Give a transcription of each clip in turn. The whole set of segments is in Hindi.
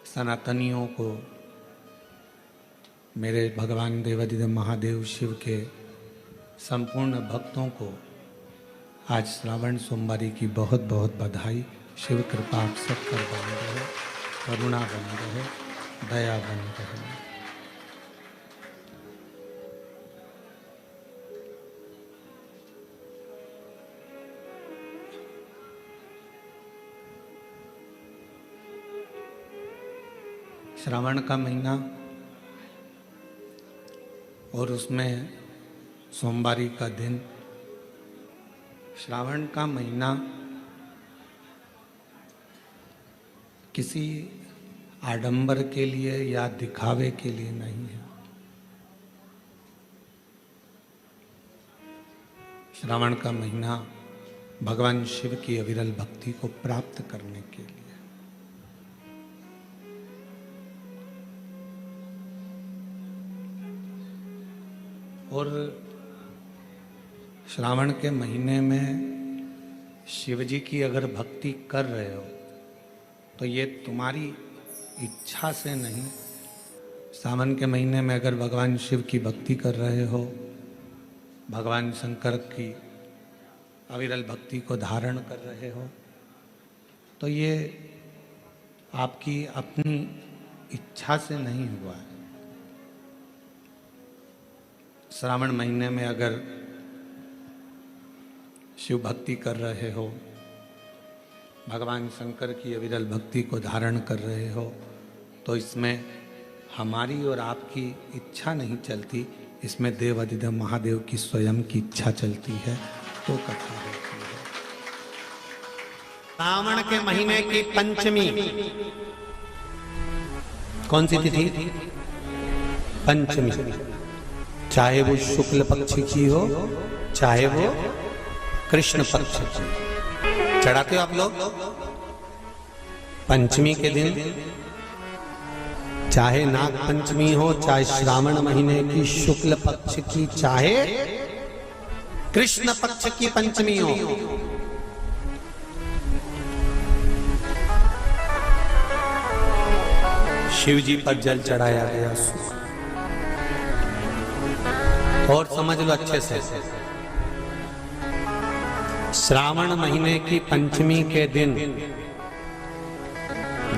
सनातनियों को, मेरे भगवान देवाधिदेव महादेव शिव के संपूर्ण भक्तों को आज श्रावण सोमवारी की बहुत बहुत बधाई। शिव कृपा आप सब पर बनी रहे, करुणा बनी रहे, दया बनी रहे। श्रावण का महीना और उसमें सोमवारी का दिन। श्रावण का महीना किसी आडंबर के लिए या दिखावे के लिए नहीं है। श्रावण का महीना भगवान शिव की अविरल भक्ति को प्राप्त करने के लिए। और श्रावण के महीने में शिव जी की अगर भक्ति कर रहे हो तो ये तुम्हारी इच्छा से नहीं। सावन के महीने में अगर भगवान शिव की भक्ति कर रहे हो, भगवान शंकर की अविरल भक्ति को धारण कर रहे हो, तो ये आपकी अपनी इच्छा से नहीं हुआ है। श्रावण महीने में अगर शिव भक्ति कर रहे हो, भगवान शंकर की अविरल भक्ति को धारण कर रहे हो, तो इसमें हमारी और आपकी इच्छा नहीं चलती, इसमें देवाधिदेव महादेव की स्वयं की इच्छा चलती है, तो कथा होती है। श्रावण के महीने की पंचमी कौन सी तिथि? पंचमी। चाहे वो शुक्ल पक्ष की हो, चाहे वो कृष्ण पक्ष की। चढ़ाते हो आप लोग पंचमी के दिन, चाहे नाग पंचमी हो, चाहे श्रावण महीने की शुक्ल पक्ष की, चाहे कृष्ण पक्ष की पंचमी हो। शिव जी पर जल चढ़ाया गया। और समझ लो अच्छे से, श्रावण महीने की पंचमी के दिन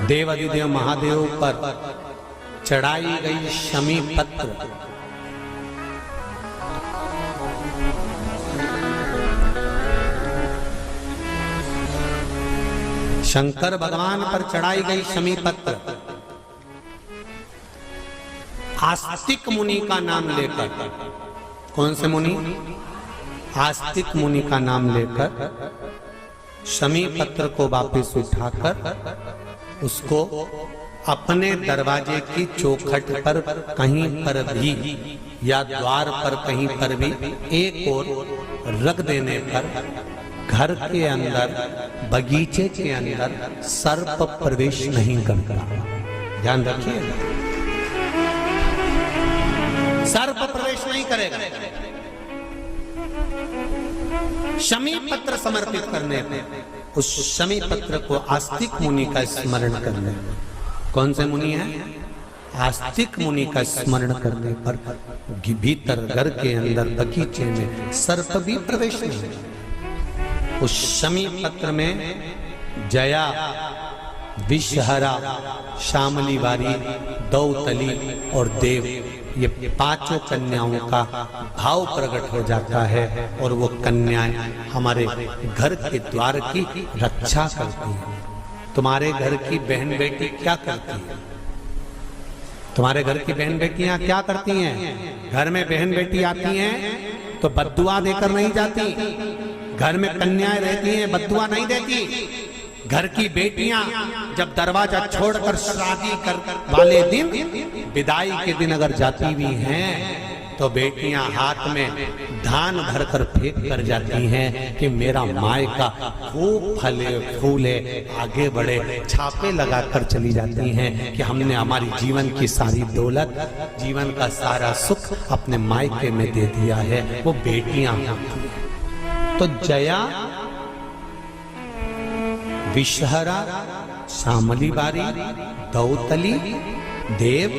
देवाधिदेव महादेव पर चढ़ाई गई शमी पत्र शंकर भगवान पर चढ़ाई गई शमी पत्र आस्तिक मुनि का नाम लेकर, कौन से मुनि? आस्तिक मुनि का नाम लेकर शमी पत्र को वापस उठाकर उसको अपने दरवाजे की चौखट पर कहीं पर भी या द्वार पर कहीं पर भी एक ओर रख देने पर घर के अंदर, बगीचे के अंदर सर्प प्रवेश नहीं करता। ध्यान रखिए, सर्प प्रवेश नहीं करेगा। शमी पत्र समर्पित करने पर, उस शमी पत्र को आस्तिक मुनि का स्मरण करने पर, कौन से मुनि है? आस्तिक मुनि का स्मरण करने पर भीतर घर के अंदर बगीचे में सर्प भी प्रवेश नहीं। उस शमी पत्र में जया, विषहरा, शामली वारी, दौतली और देव, ये पांचों कन्याओं का भाव प्रकट हो जाता है और वो कन्याएं हमारे घर के द्वार की रक्षा करती हैं। तुम्हारे घर की बहन बेटी क्या करती है? तुम्हारे घर की बहन बेटियां क्या करती हैं? घर में बहन बेटी आती हैं तो बद्दुआ देकर नहीं जाती। घर में कन्याएं रहती हैं, बद्दुआ नहीं देती। घर की बेटियां जब दरवाजा छोड़कर शादी कर वाले दिन, विदाई के दिन अगर जाती भी हैं तो बेटियां हाथ में धान भरकर फेंक कर जाती हैं कि मेरा मायका खूब फले फूले, आगे बढ़े। छापे लगाकर चली जाती हैं कि हमने हमारी जीवन की सारी दौलत, जीवन का सारा सुख अपने मायके में दे दिया है। वो बेटियां होती हैं। तो जया, विषहरा, शामली बारी, दौतली, देव,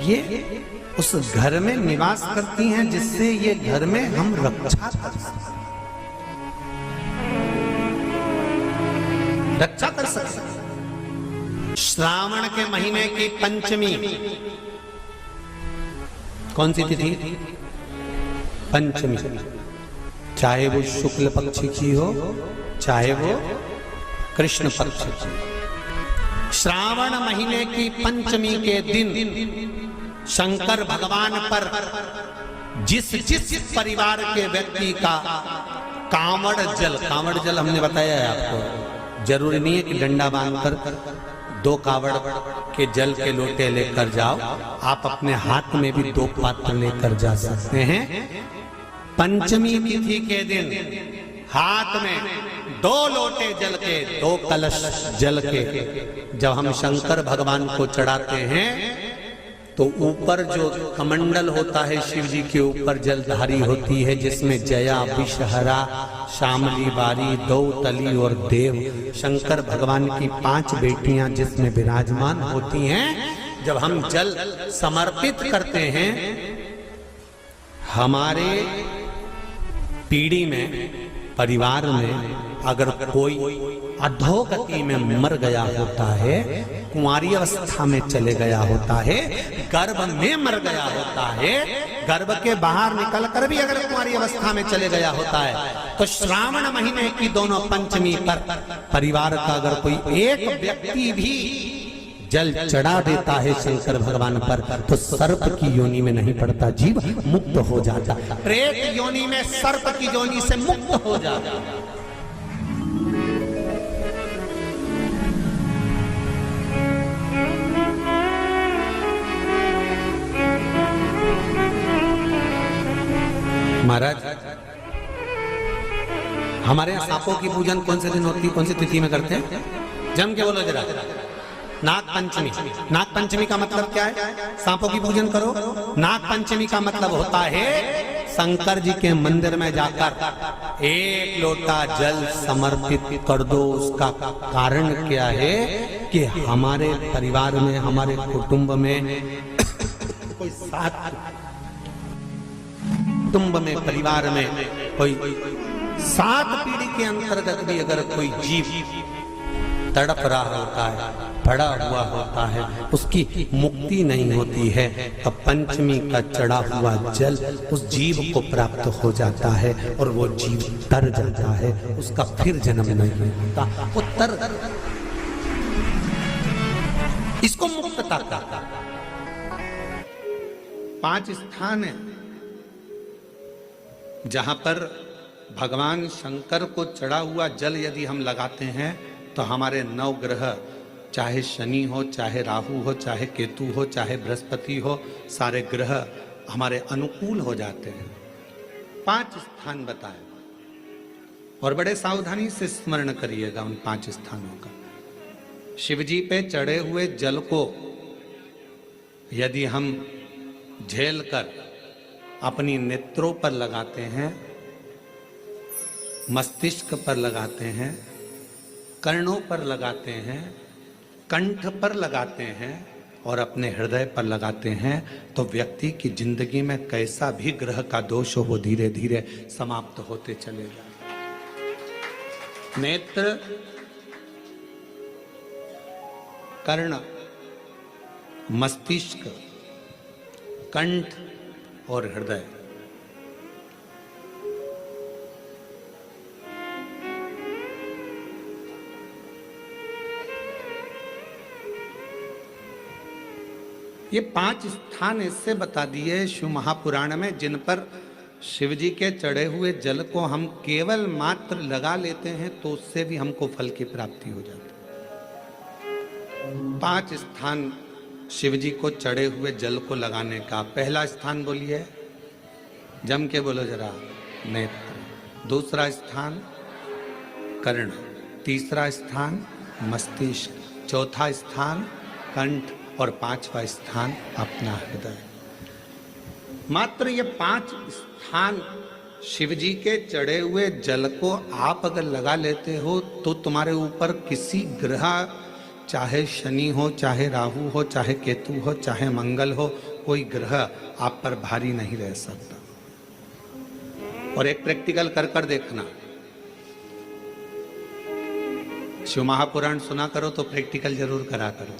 ये उस घर में निवास करती हैं जिससे ये घर में हम रक्षा कर सकते, रक्षा कर सकते। श्रावण के महीने की पंचमी, कौन सी तिथि? पंचमी, चाहे वो शुक्ल पक्ष की हो चाहे वो कृष्ण पक्ष की। श्रावण महीने की पंचमी के दिन शंकर भगवान पर जिस जिस परिवार के व्यक्ति का कांवड़ जल हमने बताया है आपको, जरूरी नहीं है कि डंडा बांधकर 2 कावड़ के जल के लोटे लेकर जाओ, आप अपने हाथ में भी 2 पात्र लेकर जा सकते हैं। पंचमी तिथि के दिन हाथ में 2 लोटे जल के, 2 कलश जल के जब हम शंकर भगवान को चढ़ाते हैं तो ऊपर जो कमंडल होता है शिव जी के ऊपर जलधारी होती है, जिसमें जया, विषहरा, शामली बारी, दौतली और देव, शंकर भगवान की 5 बेटियां जिसमें विराजमान होती हैं। जब हम जल समर्पित करते हैं, हमारे पीढ़ी में, परिवार में अगर कोई अधोगति में मर गया होता है, कुंवारी अवस्था में चले गया होता है, गर्भ में मर गया होता है, गर्भ के बाहर निकल कर भी अगर कुंवारी अवस्था में चले गया होता है, तो श्रावण महीने की दोनों पंचमी पर परिवार का अगर कोई एक व्यक्ति भी जल चढ़ा देता है शंकर भगवान पर, तो सर्प की योनि में नहीं पड़ता, जीव मुक्त हो जाता, प्रेत योनि में सर्प की योनि से मुक्त हो जाता। महाराज, हमारे यहाँ सांपों की पूजन कौन से दिन होती, कौन सी तिथि में करते हैं? जम के बोलो जरा। नाग पंचमी। नाग पंचमी का मतलब क्या है? सांपों की पूजन करो। नाग पंचमी का मतलब होता है शंकर जी के मंदिर में जाकर 1 लोटा जल समर्पित कर दो। उसका कारण क्या है कि हमारे परिवार में, हमारे कुटुंब में कोई 7 कुटुंब में, परिवार में कोई 7 पीढ़ी के अंतर्गत भी अगर कोई जीव तड़प रहा होता है, पड़ा हुआ होता है, उसकी मुक्ति नहीं होती है, तो पंचमी का चढ़ा हुआ जल उस जीव को प्राप्त हो जाता है और वो जीव तर जाता है, उसका फिर जन्म नहीं होता, वो तर। इसको मुक्तता कहता है। 5 स्थान है जहां पर भगवान शंकर को चढ़ा हुआ जल यदि हम लगाते हैं तो हमारे 9 ग्रह, चाहे शनि हो, चाहे राहु हो, चाहे केतु हो, चाहे बृहस्पति हो, सारे ग्रह हमारे अनुकूल हो जाते हैं। 5 स्थान बताए और बड़े सावधानी से स्मरण करिएगा उन 5 स्थानों का। शिव जी पे चढ़े हुए जल को यदि हम झेल कर अपनी नेत्रों पर लगाते हैं, मस्तिष्क पर लगाते हैं, कर्णों पर लगाते हैं, कंठ पर लगाते हैं और अपने हृदय पर लगाते हैं, तो व्यक्ति की जिंदगी में कैसा भी ग्रह का दोष हो वो धीरे धीरे समाप्त होते चले जाते। नेत्र, कर्ण, मस्तिष्क, कंठ और हृदय, ये 5 स्थान इससे बता दिए शिव महापुराण में, जिन पर शिव जी के चढ़े हुए जल को हम केवल मात्र लगा लेते हैं तो उससे भी हमको फल की प्राप्ति हो जाती है। 5 स्थान शिव जी को चढ़े हुए जल को लगाने का। पहला स्थान बोलिए, जम के बोलो जरा, नेत्र। दूसरा स्थान कर्ण, तीसरा स्थान मस्तिष्क, चौथा स्थान कंठ और 5वां स्थान अपना हृदय। मात्र ये 5 स्थान शिव जी के चढ़े हुए जल को आप अगर लगा लेते हो तो तुम्हारे ऊपर किसी ग्रह चाहे शनि हो, चाहे राहु हो, चाहे केतु हो, चाहे मंगल हो, कोई ग्रह आप पर भारी नहीं रह सकता। और एक प्रैक्टिकल कर कर देखना, शिव महापुराण सुना करो तो प्रैक्टिकल जरूर करा करो,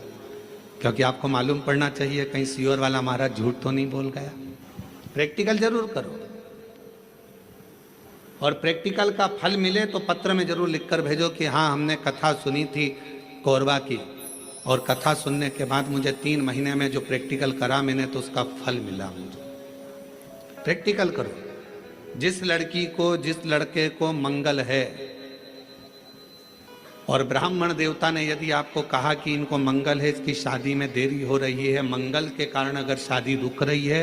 क्योंकि आपको मालूम पड़ना चाहिए कहीं सियोर वाला महाराज झूठ तो नहीं बोल गया। प्रैक्टिकल जरूर करो, और प्रैक्टिकल का फल मिले तो पत्र में जरूर लिखकर भेजो कि हाँ हमने कथा सुनी थी कोरबा की, और कथा सुनने के बाद मुझे 3 महीने में जो प्रैक्टिकल करा मैंने तो उसका फल मिला मुझे। प्रैक्टिकल करो। जिस लड़की को, जिस लड़के को मंगल है, और ब्राह्मण देवता ने यदि आपको कहा कि इनको मंगल है, इसकी शादी में देरी हो रही है, मंगल के कारण अगर शादी रुक रही है,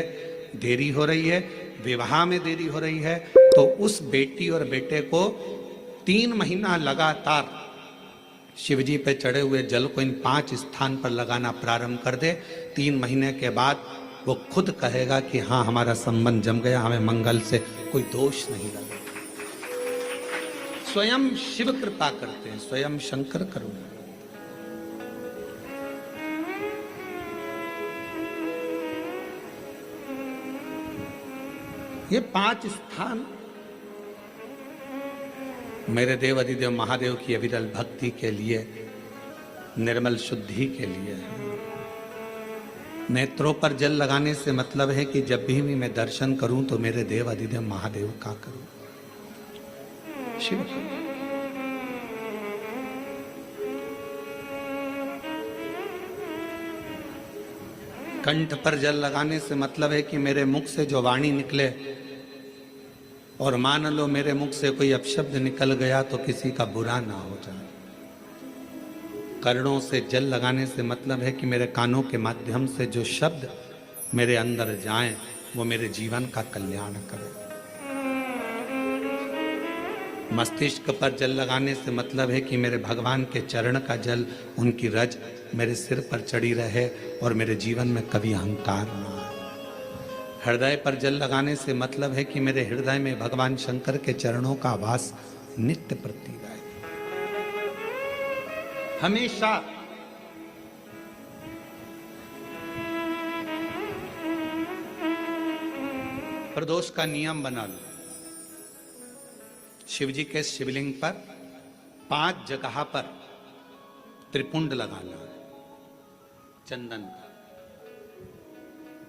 देरी हो रही है, विवाह में देरी हो रही है, तो उस बेटी और बेटे को 3 महीना लगातार शिवजी पे चढ़े हुए जल को इन 5 स्थान पर लगाना प्रारंभ कर दे। 3 महीने के बाद वो खुद कहेगा कि हाँ हमारा संबंध जम गया, हमें मंगल से कोई दोष नहीं लगा। स्वयं शिव कृपा करते हैं, स्वयं शंकर करुणा। ये 5 स्थान मेरे देव अधिदेव महादेव की अविरल भक्ति के लिए, निर्मल शुद्धि के लिए है। नेत्रों पर जल लगाने से मतलब है कि जब भी मैं दर्शन करूं तो मेरे देव अधिदेव महादेव का करूं, शिव। कंठ पर जल लगाने से मतलब है कि मेरे मुख से जो वाणी निकले, और मान लो मेरे मुख से कोई अपशब्द निकल गया तो किसी का बुरा ना हो जाए। कर्णों से जल लगाने से मतलब है कि मेरे कानों के माध्यम से जो शब्द मेरे अंदर जाएं वो मेरे जीवन का कल्याण करें। मस्तिष्क पर जल लगाने से मतलब है कि मेरे भगवान के चरण का जल, उनकी रज मेरे सिर पर चढ़ी रहे और मेरे जीवन में कभी अहंकार ना आए। हृदय पर जल लगाने से मतलब है कि मेरे हृदय में भगवान शंकर के चरणों का वास नित्य प्रतीत रहे, हमेशा। प्रदोष का नियम बना लो। शिव जी के शिवलिंग पर 5 जगह पर त्रिपुंड लगाना है चंदन का।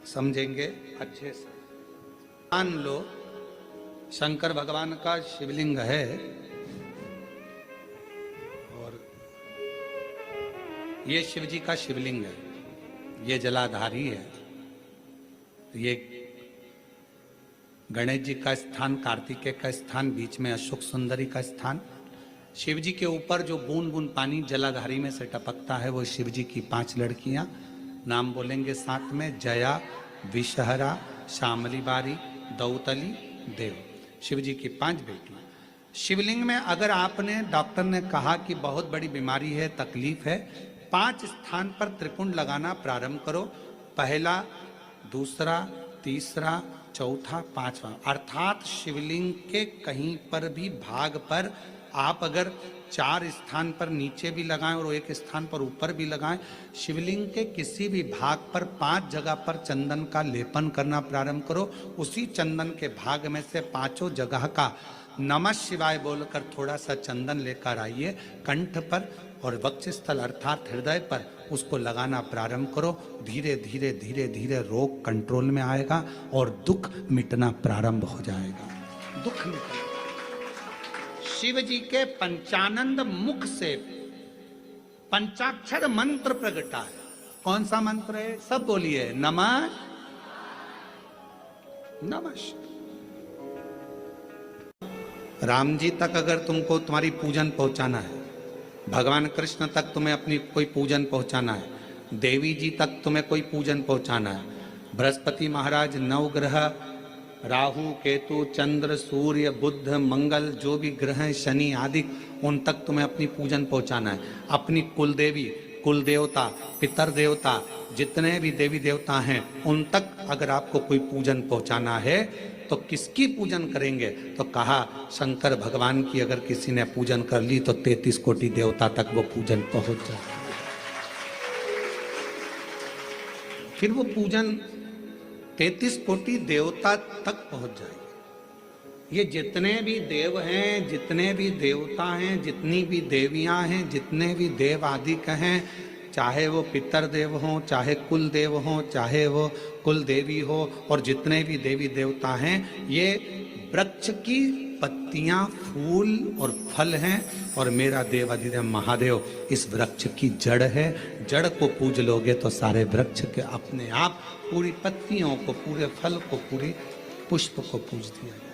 समझेंगे अच्छे से? मान लो शंकर भगवान का शिवलिंग है और ये शिव जी का शिवलिंग है, ये जलाधारी है, ये गणेश जी का स्थान, कार्तिकेय का स्थान, बीच में अशोक सुंदरी का स्थान। शिव जी के ऊपर जो बूंद बूंद पानी जलाधारी में से टपकता है वो शिव जी की 5 लड़कियां। नाम बोलेंगे साथ में, जया, विषहरा, श्यामली बारी, दौतली, देव। शिव जी की 5 बेटियां। शिवलिंग में अगर आपने, डॉक्टर ने कहा कि बहुत बड़ी बीमारी है, तकलीफ है, 5 स्थान पर त्रिपुंड लगाना प्रारंभ करो। पहला, दूसरा, तीसरा, चौथा, 5वां। अर्थात शिवलिंग के कहीं पर भी भाग पर आप अगर 4 स्थान पर नीचे भी लगाएं और 1 स्थान पर ऊपर भी लगाएं, शिवलिंग के किसी भी भाग पर 5 जगह पर चंदन का लेपन करना प्रारंभ करो। उसी चंदन के भाग में से 5 जगह का नमः शिवाय बोलकर थोड़ा सा चंदन लेकर आइए, कंठ पर और वक्षस्थल अर्थात हृदय पर उसको लगाना प्रारंभ करो। धीरे धीरे धीरे धीरे रोग कंट्रोल में आएगा और दुख मिटना प्रारंभ हो जाएगा। दुख मिटेगा। शिव जी के पंचानंद मुख से पंचाक्षर मंत्र प्रगटा है। कौन सा मंत्र है? सब बोलिए, नमः नमः। राम जी तक अगर तुमको तुम्हारी पूजन पहुंचाना है, भगवान कृष्ण तक तुम्हें अपनी कोई पूजन पहुंचाना है, देवी जी तक तुम्हें कोई पूजन पहुंचाना है, बृहस्पति महाराज, नवग्रह, राहु, केतु, चंद्र, सूर्य, बुध, मंगल, जो भी ग्रह हैं, शनि आदि, उन तक तुम्हें अपनी पूजन पहुंचाना है। अपनी कुल देवी, कुल देवता, पितर देवता, जितने भी देवी देवता हैं उन तक अगर आपको कोई पूजन पहुंचाना है तो किसकी पूजन करेंगे? तो कहा शंकर भगवान की अगर किसी ने पूजन कर ली तो 33 कोटि देवता तक वो पूजन पहुंच जाए। फिर वो पूजन 33 कोटि देवता तक पहुंच जाएगी। ये जितने भी देव हैं, जितने भी देवता हैं, जितनी भी देवियां हैं, जितने भी देव आदि हैं, चाहे वो पितर देव हों, चाहे कुल देव हों, चाहे वो कुल देवी हो, और जितने भी देवी देवता हैं, ये वृक्ष की पत्तियां, फूल और फल हैं, और मेरा देवाधिदेव महादेव इस वृक्ष की जड़ है। जड़ को पूज लोगे तो सारे वृक्ष के अपने आप पूरी पत्तियों को, पूरे फल को, पूरी पुष्प को पूज दिया।